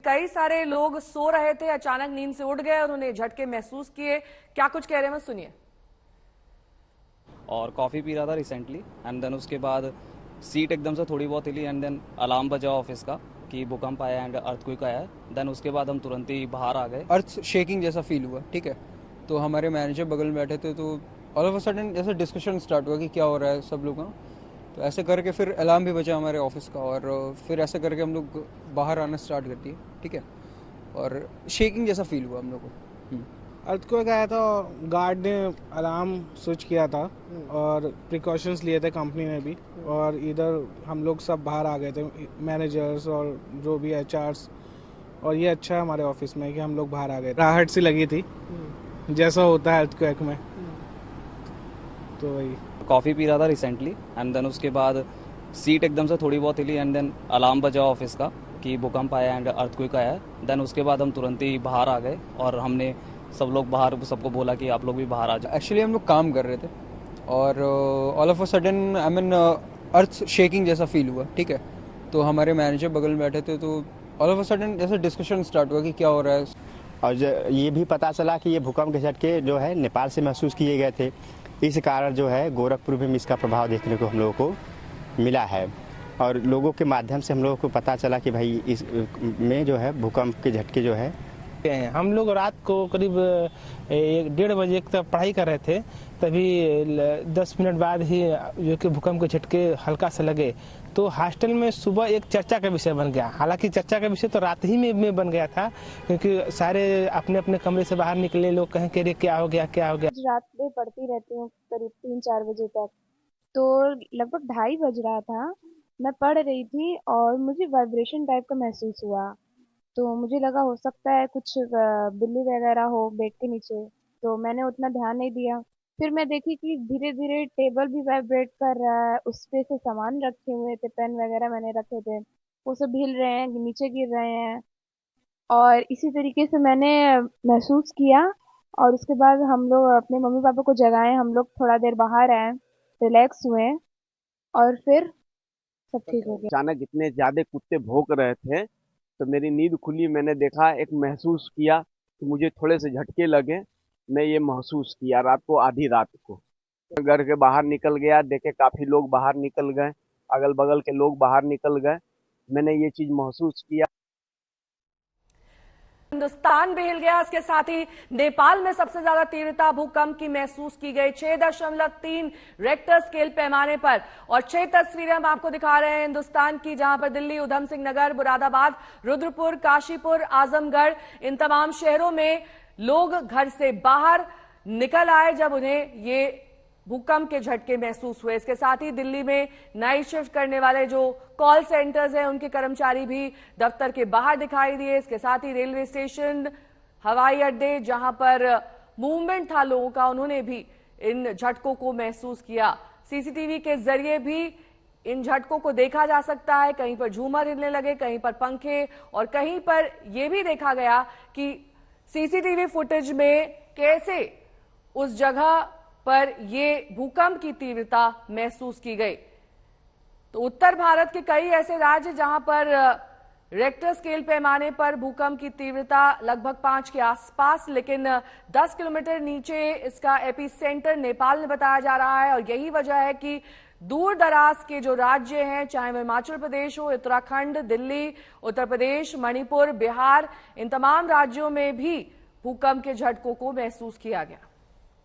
कई सारे लोग सो रहे थे, अचानक नींद से उठ गए और उन्हें झटके महसूस किए। क्या कुछ कह रहे हैं, सुनिए। और कॉफ़ी पी रहा था रिसेंटली एंड देन उसके बाद सीट एकदम से थोड़ी बहुत हिली एंड देन अलार्म बजा ऑफिस का कि भूकंप आया एंड अर्थक्वेक आया। देन उसके बाद हम तुरंत ही बाहर आ गए। अर्थ शेकिंग जैसा फील हुआ, ठीक है। तो हमारे मैनेजर बगल में बैठे थे, तो ऑल ऑफ अ सडन जैसे डिस्कशन स्टार्ट हुआ कि क्या हो रहा है सब लोगों का। तो ऐसे करके फिर अलार्म भी बजा हमारे ऑफिस का, और फिर ऐसे करके हम लोग बाहर आना स्टार्ट कर दिए, ठीक है। और शेकिंग जैसा फील हुआ हम लोग को। अर्थक्वेक आया था, गार्ड ने अलार्म स्विच किया था और प्रिकॉशंस लिए थे कंपनी ने भी, और इधर हम लोग सब बाहर आ गए थे, मैनेजर्स और जो भी एचआर्स। और ये अच्छा है हमारे ऑफिस में कि हम लोग बाहर आ गए। राहत सी लगी थी जैसा होता है अर्थक्वेक में। तो वही कॉफ़ी पी रहा था रिसेंटली एंड देन उसके बाद सीट एकदम से थोड़ी बहुत हिली एंड देन अलार्म बजा ऑफिस का कि भूकंप आया एंड अर्थक्वेक आया। देन उसके बाद हम तुरंत ही बाहर आ गए और हमने सब लोग बाहर सबको बोला कि आप लोग भी बाहर आ जाओ। एक्चुअली हम लोग काम कर रहे थे और all of a sudden I mean earth shaking जैसा फील हुआ, ठीक है। तो हमारे मैनेजर बगल में बैठे थे, तो ऑल ऑफ अ सडन जैसे डिस्कशन स्टार्ट हुआ कि क्या हो रहा है। और ये भी पता चला कि ये भूकंप के झटके जो है नेपाल से महसूस किए गए थे। इस कारण जो है गोरखपुर में इसका प्रभाव देखने को हम लोगों को मिला है, और लोगों के माध्यम से हम लोगों को पता चला कि भाई इस में जो है भूकंप के झटके जो है। हम लोग रात को करीब 1:30 बजे तक पढ़ाई कर रहे थे, तभी 10 मिनट बाद ही जो कि भूकंप के झटके हल्का से लगे। तो हॉस्टल में सुबह एक चर्चा का विषय बन गया। हालांकि चर्चा का विषय तो रात ही में बन गया था, क्योंकि सारे अपने अपने कमरे से बाहर निकले, लोग कहें कि क्या हो गया क्या हो गया। रात में पढ़ती रहती हूँ करीब 3-4 बजे तक, तो लगभग 2:30 बज रहा था। मैं पढ़ रही थी और मुझे वाइब्रेशन टाइप का महसूस हुआ, तो मुझे लगा हो सकता है कुछ बिल्ली वगैरह हो बेड के नीचे, तो मैंने उतना ध्यान नहीं दिया। फिर मैं देखी कि धीरे धीरे टेबल भी वाइब्रेट कर रहा है, उस पे से सामान रखे हुए थे, पेन वगैरह मैंने रखे थे, वो सब हिल रहे हैं, नीचे गिर रहे हैं। और इसी तरीके से मैंने महसूस किया, और उसके बाद हम लोग अपने मम्मी पापा को जगाए, हम लोग थोड़ा देर बाहर आए, रिलैक्स हुए, और फिर सब ठीक हो गया। अचानक इतने ज्यादा कुत्ते भौंक रहे थे तो मेरी नींद खुली। मैंने देखा, एक महसूस किया कि मुझे थोड़े से झटके लगे। मैं ये महसूस किया रात को, आधी रात को। घर के बाहर निकल गया, देखे काफी लोग बाहर निकल गए, अगल बगल के लोग बाहर निकल गए। मैंने ये चीज महसूस किया। हिंदुस्तान भी हिल गया, इसके साथ ही नेपाल में सबसे ज्यादा तीव्रता भूकंप की महसूस की गई 6.3 रेक्टर स्केल पैमाने पर। और 6 तस्वीरें हम आपको दिखा रहे हैं हिंदुस्तान की, जहां पर दिल्ली, उधम सिंह नगर, मुरादाबाद, रुद्रपुर, काशीपुर, आजमगढ़, इन तमाम शहरों में लोग घर से बाहर निकल आए जब उन्हें ये भूकंप के झटके महसूस हुए। इसके साथ ही दिल्ली में नाइट शिफ्ट करने वाले जो कॉल सेंटर्स हैं, उनके कर्मचारी भी दफ्तर के बाहर दिखाई दिए। इसके साथ ही रेलवे स्टेशन, हवाई अड्डे, जहां पर मूवमेंट था लोगों का, उन्होंने भी इन झटकों को महसूस किया। सीसीटीवी के जरिए भी इन झटकों को देखा जा सकता है। कहीं पर झूमर हिलने लगे, कहीं पर पंखे, और कहीं पर यह भी देखा गया कि सीसीटीवी फुटेज में कैसे उस जगह पर ये भूकंप की तीव्रता महसूस की गई। तो उत्तर भारत के कई ऐसे राज्य जहां पर रेक्टर स्केल पैमाने पर भूकंप की तीव्रता लगभग 5 के आसपास, लेकिन 10 किलोमीटर नीचे इसका एपिसेंटर नेपाल में बताया जा रहा है। और यही वजह है कि दूर दराज के जो राज्य हैं, चाहे वह हिमाचल प्रदेश हो, उत्तराखंड, दिल्ली, उत्तर प्रदेश, मणिपुर, बिहार, इन तमाम राज्यों में भी भूकंप के झटकों को महसूस किया गया।